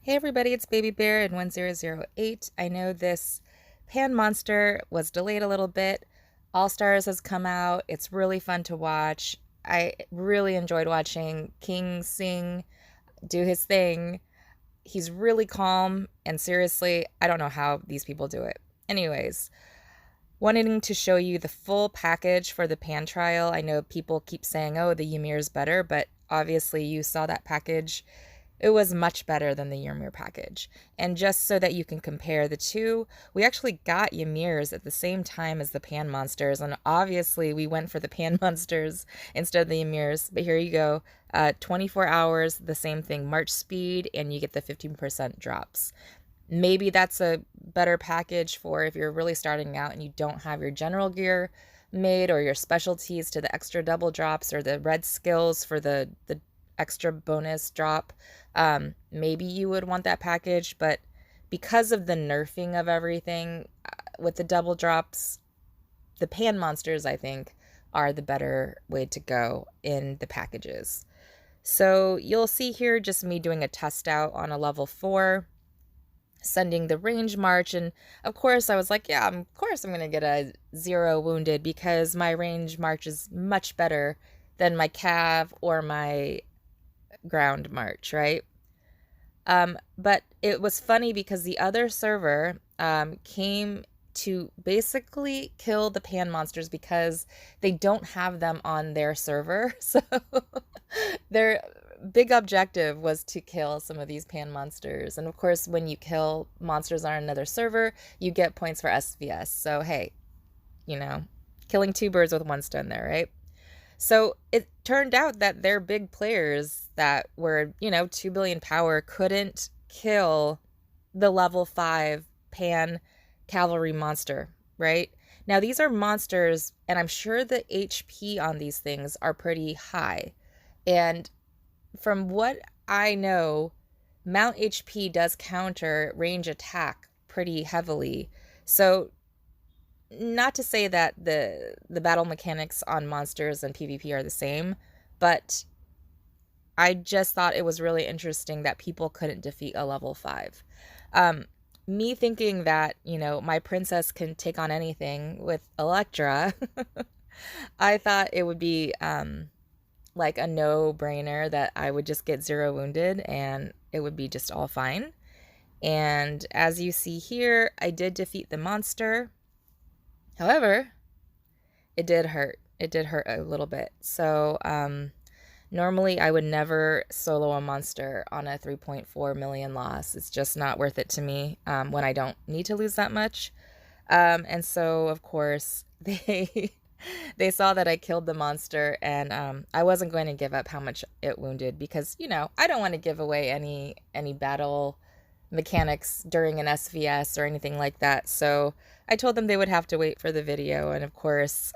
Hey everybody, it's Baby Bear in 1008. I know this Pan Monster was delayed a little bit. All Stars has come out. It's really fun to watch. I really enjoyed watching King sing, do his thing. He's really calm, and seriously, I don't know how these people do it. Anyways, wanting to show you the full package for the Pan trial. I know people keep saying, oh, the Ymir's better, but obviously you saw that package. It was much better than the Ymir package. And just so that you can compare the two, we actually got Ymir's at the same time as the Pan Monsters. And obviously we went for the Pan Monsters instead of the Ymir's. But here you go. 24 hours, the same thing. March speed, and you get the 15% drops. Maybe that's a better package for if you're really starting out and you don't have your general gear made, or your specialties to the extra double drops, or the red skills for the extra bonus drop. Maybe you would want that package, but because of the nerfing of everything with the double drops, the Pan Monsters, I think, are the better way to go in the packages. So you'll see here just me doing a test out on a level 4, sending the range march, and of course I was like, yeah, of course I'm gonna get a 0 wounded because my range march is much better than my cav or my ground march, right? But it was funny because the other server came to basically kill the Pan Monsters because they don't have them on their server. So their big objective was to kill some of these Pan Monsters. And of course, when you kill monsters on another server, you get points for SVS. So hey, killing two birds with one stone there, right? So it turned out that their big players that were, 2 billion power couldn't kill the level 5 Pan Cavalry monster, right? Now, these are monsters, and I'm sure the HP on these things are pretty high. And from what I know, Mount HP does counter range attack pretty heavily. So not to say that the battle mechanics on monsters and PvP are the same, but I just thought it was really interesting that people couldn't defeat a level 5. Me thinking that, my princess can take on anything with Electra, I thought it would be like a no-brainer that I would just get 0 wounded and it would be just all fine. And as you see here, I did defeat the monster. However, it did hurt. It did hurt a little bit. So, normally I would never solo a monster on a 3.4 million loss. It's just not worth it to me when I don't need to lose that much. And so, of course, they saw that I killed the monster, and I wasn't going to give up how much it wounded because, I don't want to give away any battle mechanics during an SVS or anything like that. So I told them they would have to wait for the video, and of course,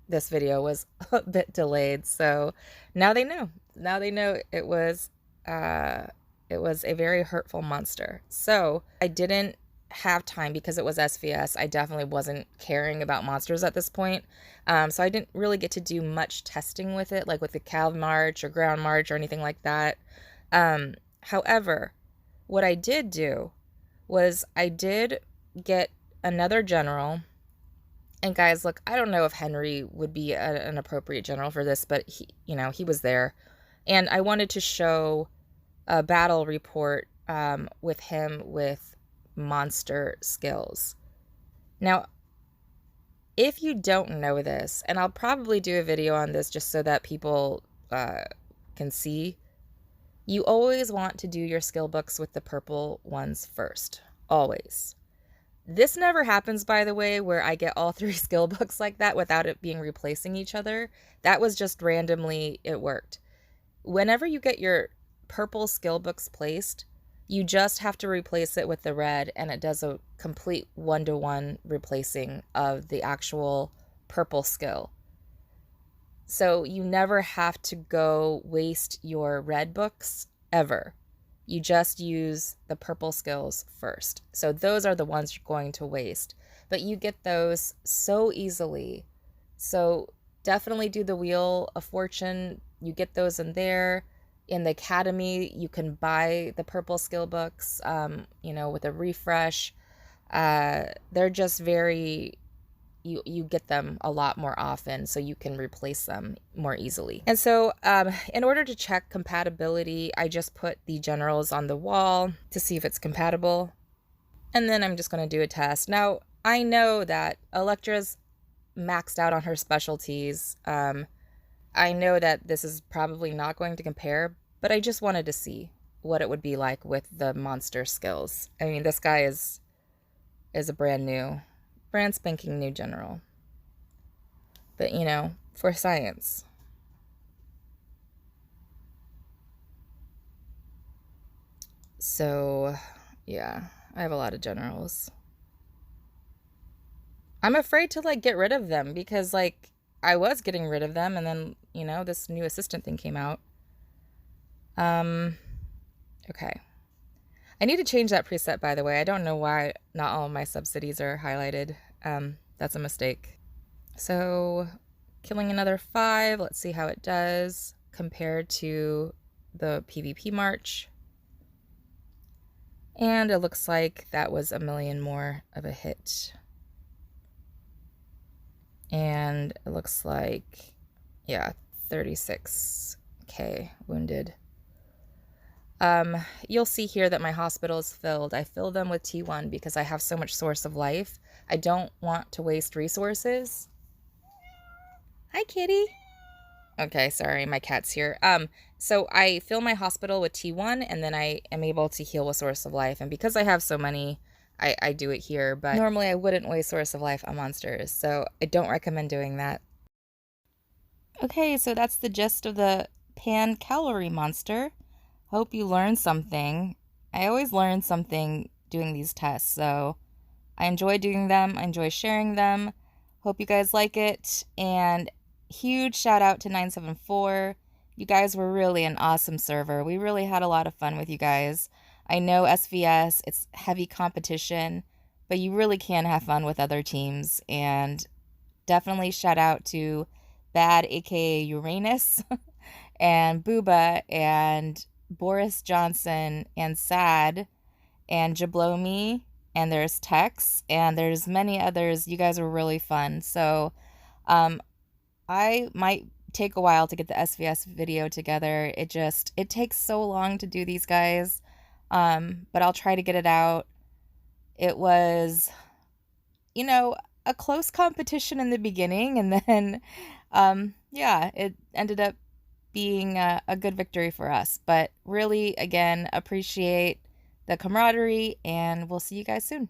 this video was a bit delayed. So now they know. Now they know it was a very hurtful monster. So I didn't have time because it was SVS. I definitely wasn't caring about monsters at this point. So I didn't really get to do much testing with it, like with the Cav March or Ground March or anything like that. However, what I did do was I did get another general. And guys, look, I don't know if Henry would be an appropriate general for this, but he was there. And I wanted to show a battle report with him with monster skills. Now, if you don't know this, and I'll probably do a video on this just so that people can see, you always want to do your skill books with the purple ones first. Always. This never happens, by the way, where I get all 3 skill books like that without it being replacing each other. That was just randomly, it worked. Whenever you get your purple skill books placed, you just have to replace it with the red, and it does a complete 1-to-1 replacing of the actual purple skill. So you never have to go waste your red books, ever. You just use the purple skills first. So those are the ones you're going to waste. But you get those so easily. So definitely do the Wheel of Fortune. You get those in there. In the academy, you can buy the purple skill books, with a refresh. They're just very, you get them a lot more often, so you can replace them more easily. And so in order to check compatibility, I just put the generals on the wall to see if it's compatible. And then I'm just going to do a test. Now, I know that Electra's maxed out on her specialties. I know that this is probably not going to compare, but I just wanted to see what it would be like with the monster skills. I mean, this guy is a brand spanking new general. But, for science. So, yeah, I have a lot of generals. I'm afraid to, get rid of them because, I was getting rid of them, and then, this new assistant thing came out. Okay. I need to change that preset, by the way. I don't know why not all of my subsidies are highlighted. That's a mistake. So, killing another 5. Let's see how it does compared to the PvP march. And it looks like that was 1,000,000 more of a hit. And it looks like, yeah, 36k wounded. You'll see here that my hospital is filled. I fill them with T1 because I have so much source of life. I don't want to waste resources. Hi, kitty. Okay, sorry, my cat's here. So I fill my hospital with T1, and then I am able to heal with source of life. And because I have so many, I do it here, but normally I wouldn't waste source of life on monsters, so I don't recommend doing that. Okay, so that's the gist of the Cavalry monster. Hope you learned something. I always learn something doing these tests, so I enjoy doing them. I enjoy sharing them. Hope you guys like it, and huge shout out to 974. You guys were really an awesome server. We really had a lot of fun with you guys. I know SVS, it's heavy competition, but you really can have fun with other teams. And definitely shout out to Bad, aka Uranus, and Booba, and Boris Johnson, and Sad, and Jablomi, and there's Tex, and there's many others. You guys were really fun. So I might take a while to get the SVS video together. It takes so long to do these guys. But I'll try to get it out. It was, a close competition in the beginning, and then, it ended up being a good victory for us. But really, again, appreciate the camaraderie, and we'll see you guys soon.